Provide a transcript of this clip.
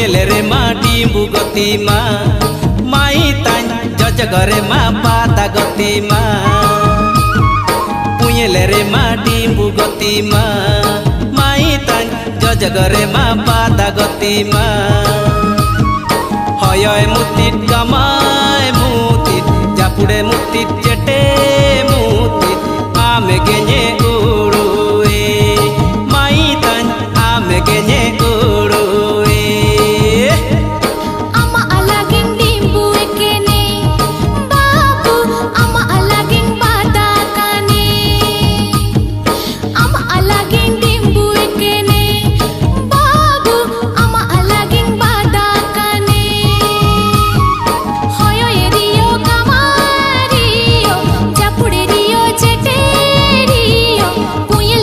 पुयले रे मा डिम्बु गति मा माई तान जजगरे मा पाता गति मा पुयले रे मा डिम्बु गति मा माई तान जजगरे मा पाता गति मा हय मुतित कमाय मुतित जापुड़े मुतित चेटे मुतित आमे गेने